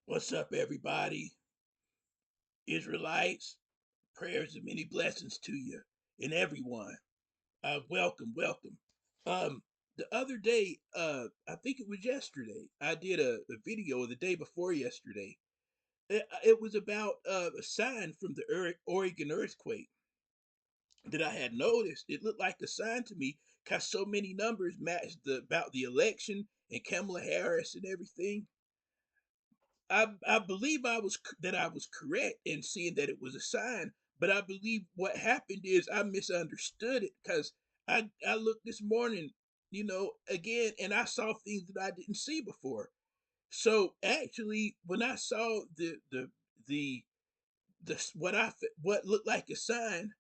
What's up, everybody? Israelites, prayers and many blessings to you and everyone. Welcome, welcome. The other day, I think it was yesterday, I did a video the day before yesterday. It was about a sign from the Oregon earthquake that I had noticed. It looked like a sign to me because so many numbers matched about the election and Kamala Harris and everything. I believe I was correct in seeing that it was a sign, but I believe what happened is I misunderstood it because I looked this morning, again, and I saw things that I didn't see before. So actually, when I saw the what looked like a sign,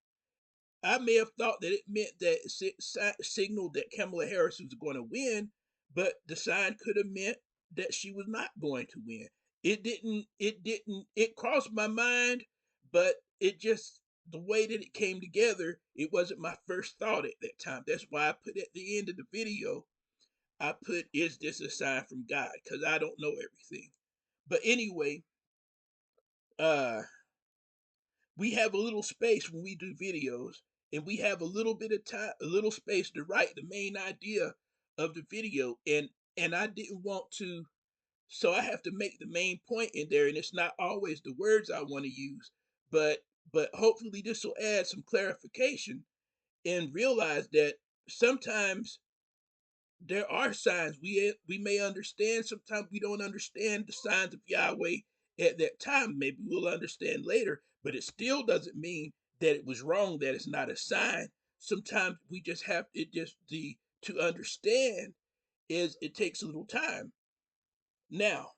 I may have thought that it meant that signaled that Kamala Harris was going to win, but the sign could have meant that she was not going to win. It didn't. It didn't. It crossed my mind, but it just the way that it came together. It wasn't my first thought at that time. That's why I put at the end of the video. I put, "Is this a sign from God?" Because I don't know everything. But anyway, uh, we have a little space when we do videos, and we have a little bit of time, a little space to write the main idea of the video, and I didn't want to, so I have to make the main point in there, and it's not always the words I want to use, but hopefully this will add some clarification and realize that sometimes there are signs we may understand. Sometimes we don't understand the signs of Yahweh at that time. Maybe we'll understand later, but it still doesn't mean that it was wrong, that it's not a sign. Sometimes we just have it just the to understand is it takes a little time. Now,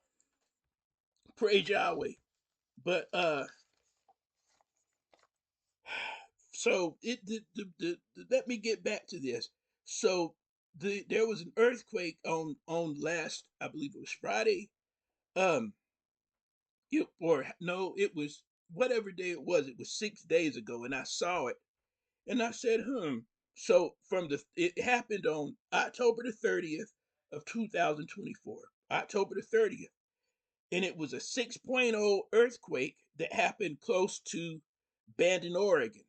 praise Yahweh. But so let me get back to this. So there was an earthquake on last, I believe it was Friday. Um, or no, it was whatever day it was. It was 6 days ago, and I saw it, and I said, "Hmm." So it happened on October the 30th of 2024, October the 30th, and it was a 6.0 earthquake that happened close to Bandon, Oregon.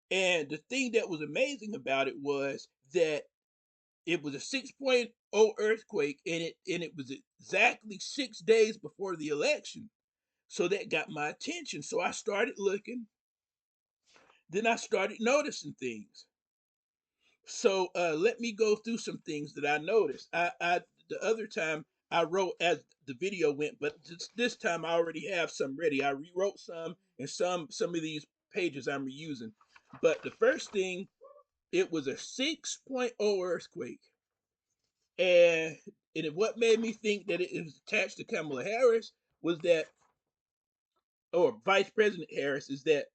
And the thing that was amazing about it was that it was a 6.0 earthquake, and it was exactly 6 days before the election. So that got my attention. So I started looking. Then I started noticing things. So let me go through some things that I noticed. I the other time I wrote as the video went, but this time I already have some ready. I rewrote some, and some of these pages I'm reusing. But the first thing, it was a 6.0 earthquake, and what made me think that it was attached to Kamala Harris was that, or Vice President Harris, is that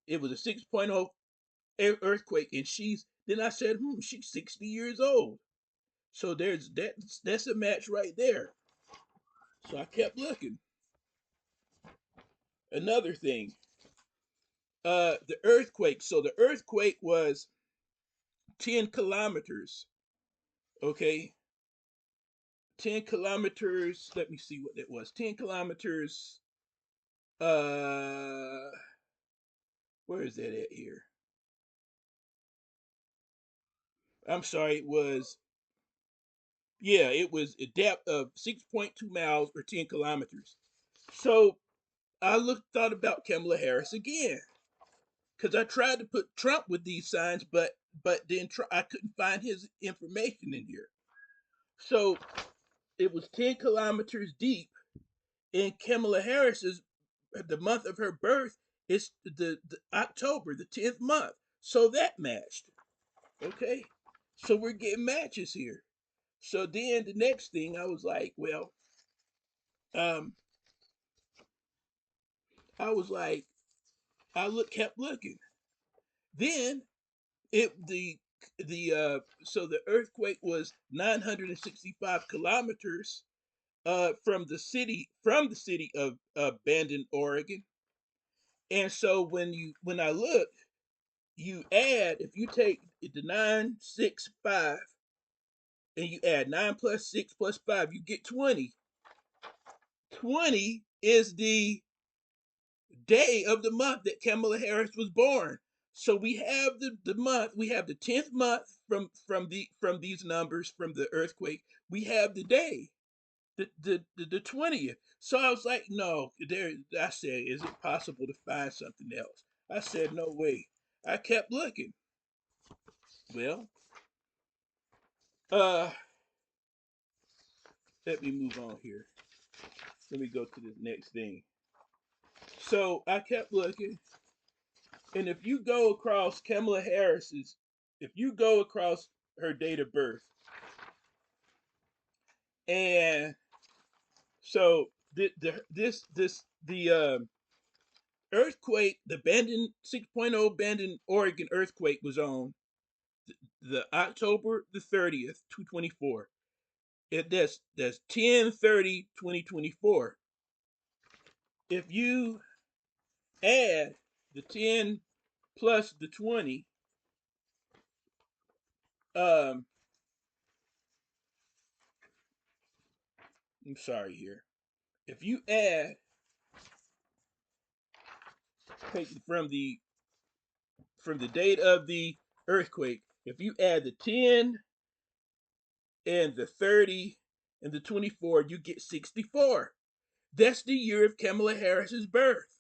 it was a 6.0 earthquake, and then I said, she's 60 years old. So that's a match right there. So I kept looking. Another thing, the earthquake. So the earthquake was 10 kilometers. Okay, 10 kilometers. Let me see what that was. 10 kilometers. Uh, where is that at here? I'm sorry. It was a depth of 6.2 miles or 10 kilometers. So thought about Kamala Harris again, because I tried to put Trump with these signs, but then I couldn't find his information in here. So it was 10 kilometers deep, and Kamala Harris's, the month of her birth is the October, the 10th month. So that matched. Okay, so we're getting matches here. So then the next thing I was like, well, um, I was like, kept looking. Then it so the earthquake was 965 kilometers from the city of Bandon, Oregon. And so when I look, you add, if you take the 965 and you add 9 plus 6 plus 5, you get 20. 20 is the day of the month that Kamala Harris was born. So we have the month, we have the 10th month from these numbers from the earthquake. We have the day, the 20th. So I was like, no, there I said, is it possible to find something else? I said, no way. I kept looking. Well, uh let me move on here. Let me go to the next thing. So I kept looking, and if you go across Kamala Harris's, if you go across her date of birth, and so the earthquake, the abandoned 6.0 abandoned Oregon earthquake was on the October the 30th, 224. That's 10/30/2024. If you add the 10 plus the 20, um, I'm sorry here. If you add, take from the date of the earthquake, if you add the 10 and the 30 and the 24, you get 64. That's the year of Kamala Harris's birth.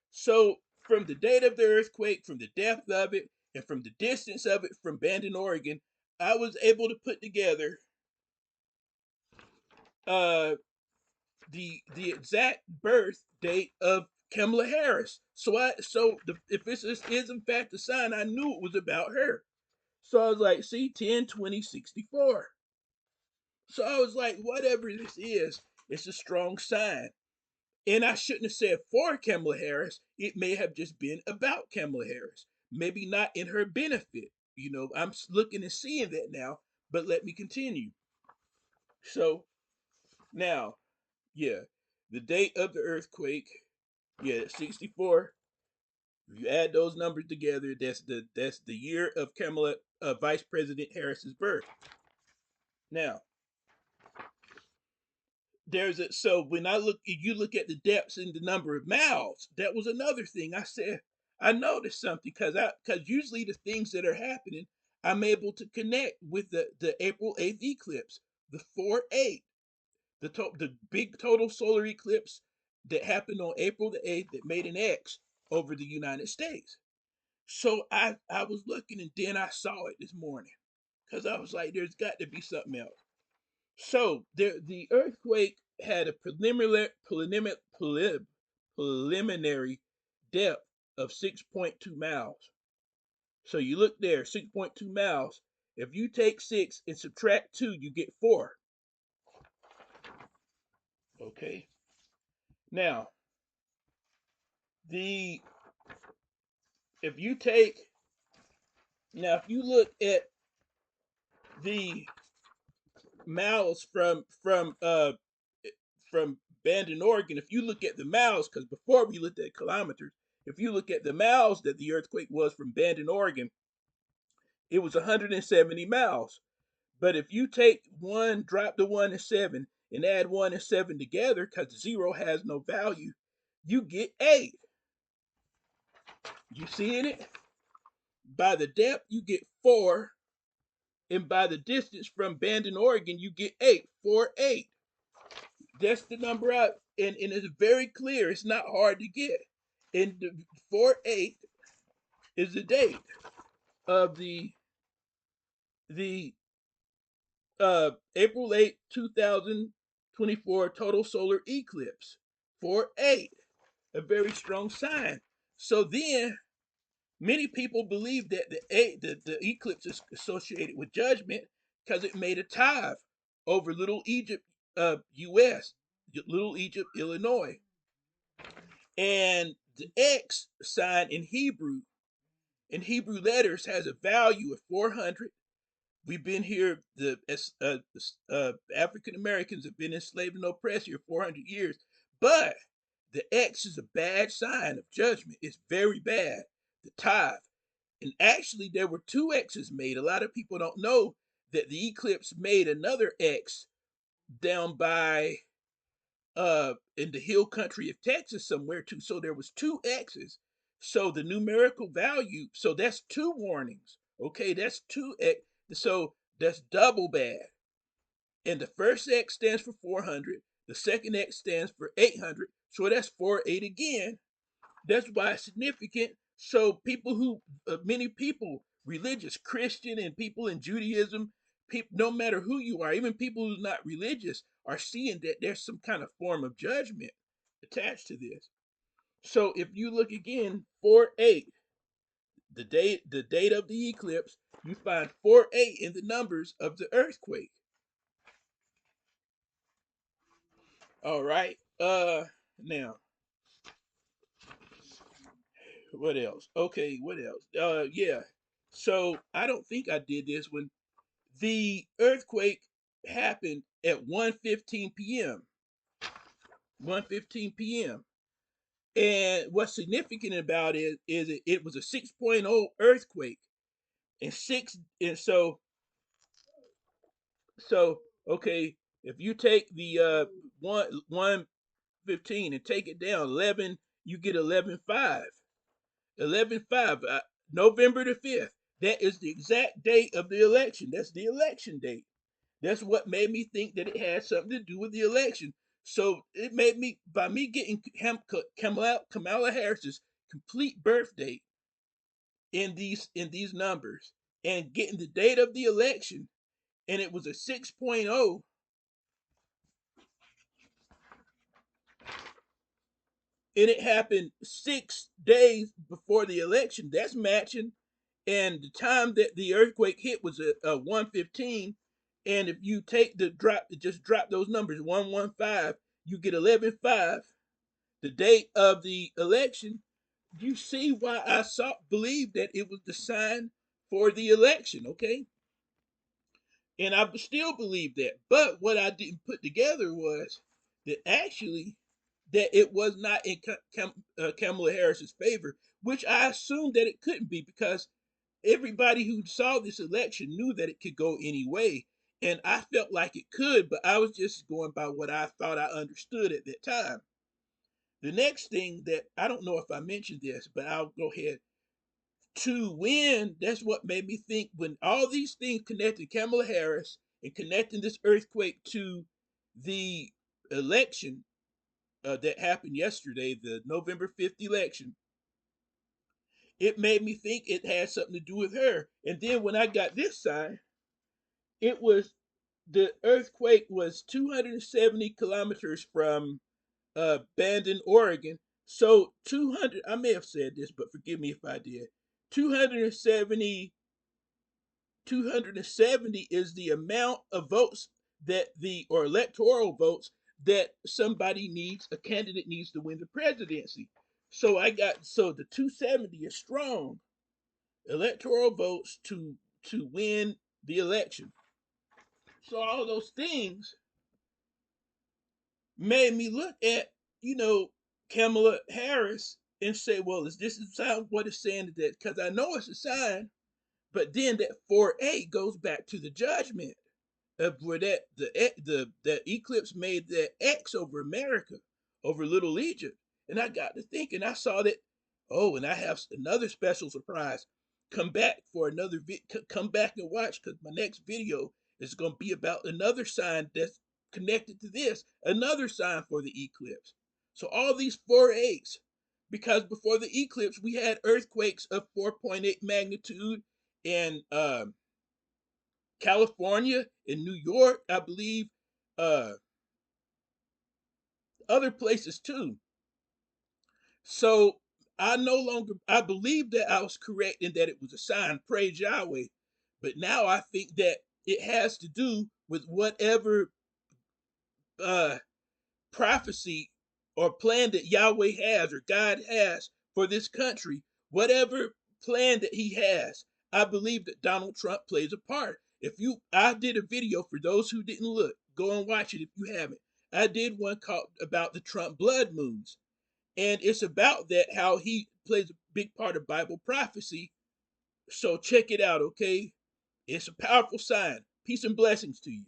So from the date of the earthquake, from the depth of it, and from the distance of it from Bandon, Oregon, I was able to put together uh, the exact birth date of Kamala Harris. If this is in fact a sign, I knew it was about her. So I was like, see, 10, 20, 64. So I was like, whatever this is, it's a strong sign. And I shouldn't have said for Kamala Harris. It may have just been about Kamala Harris. Maybe not in her benefit. I'm looking and seeing that now, but let me continue. So now, yeah, the date of the earthquake, yeah, 64. If you add those numbers together, that's the year of Kamala, Vice President Harris's birth. Now, so when you look at the depths and the number of mouths. That was another thing I said. I noticed something because usually the things that are happening, I'm able to connect with the April 8th eclipse, the 4/8, the big total solar eclipse that happened on April 8th that made an X over the United States. So I was looking, and then I saw it this morning because I was like, there's got to be something else. So the earthquake had a preliminary depth of 6.2 miles. So you look there, 6.2 miles. If you take 6 and subtract 2, you get 4. Okay. Now, the if you take if you look at the miles from Bandon, Oregon, if you look at the miles, because before we looked at kilometers, if you look at the miles that the earthquake was from Bandon, Oregon, it was 170 miles. But if you take one, drop the 1 and 7, and add 1 and 7 together, because 0 has no value, you get 8. You seeing it? By the depth, you get 4. And by the distance from Bandon, Oregon, you get 8. 4, 8. That's the number out. And it's very clear. It's not hard to get. And the 4/8 is the date of the April 8th, 2024 total solar eclipse. 4/8, a very strong sign. So then many people believe that the eclipse is associated with judgment because it made a tithe over Little Egypt, U.S., Little Egypt, Illinois. And the X sign in Hebrew letters, has a value of 400. We've been here, African Americans have been enslaved and oppressed here 400 years. But the X is a bad sign of judgment. It's very bad. The tithe. And actually, there were 2 X's made. A lot of people don't know that the eclipse made another X down by in the hill country of Texas somewhere too. So there was two X's. So the numerical value, so that's two warnings. Okay, that's two X. So that's double bad. And the first X stands for 400. The second X stands for 800. So that's 48 again. That's why it's significant. So people who, many people, religious, Christian, and people in Judaism, people, no matter who you are, even people who's not religious, are seeing that there's some kind of form of judgment attached to this. So if you look again, 4-8, the date of the eclipse, you find 4-8 in the numbers of the earthquake. All right. Now what else? Okay, what else? Yeah. So I don't think I did this when the earthquake happened at 1:15 p.m. 1:15 p.m. And what's significant about it is it was a 6.0 earthquake, and so okay, if you take the 1:15 and take it down 11, you get 11:5. 11/5, November the 5th. That is the exact date of the election. That's the election date. That's what made me think that it had something to do with the election. So it made me, by me getting Kamala Harris's complete birth date in these numbers and getting the date of the election, and it was a 6.0, and it happened 6 days before the election. That's matching. And the time that the earthquake hit was a 1:15. And if you take just drop those numbers 115, you get 11/5, the date of the election. You see why I believe that it was the sign for the election, okay? And I still believe that. But what I didn't put together was that actually that it was not in Kamala Harris's favor, which I assumed that it couldn't be because everybody who saw this election knew that it could go any way. And I felt like it could, but I was just going by what I thought I understood at that time. The next thing that I don't know if I mentioned this, but I'll go ahead. To win, that's what made me think when all these things connected Kamala Harris and connecting this earthquake to the election that happened yesterday, the November 5th election, it made me think it had something to do with her. And then when I got this sign, it was the earthquake was 270 kilometers from Bandon, Oregon. So 200, I may have said this, but forgive me if I did. 270 270 is the amount of votes or electoral votes that a candidate needs to win the presidency. So the 270 is strong electoral votes to win the election. So all those things made me look at, Kamala Harris and say, well, is this a sign what it's saying that? Because I know it's a sign, but then that 4-8 goes back to the judgment of where that eclipse made that X over America, over Little Egypt. And I got to thinking, I saw that, oh, and I have another special surprise. Come back for another come back and watch, because my next video is going to be about another sign that's connected to this, another sign for the eclipse. So all these 4-8s, because before the eclipse we had earthquakes of 4.8 magnitude in California, in New York, I believe, uh, other places too. So I believe that I was correct in that it was a sign, praise Yahweh. But now I think that it has to do with whatever uh, prophecy or plan that Yahweh has or God has for this country, whatever plan that he has. I believe that Donald Trump plays a part. I did a video for those who didn't look, go and watch it if you haven't. I did one called about the Trump blood moons, and it's about that, how he plays a big part of Bible prophecy. So check it out, okay? It's a powerful sign. Peace and blessings to you.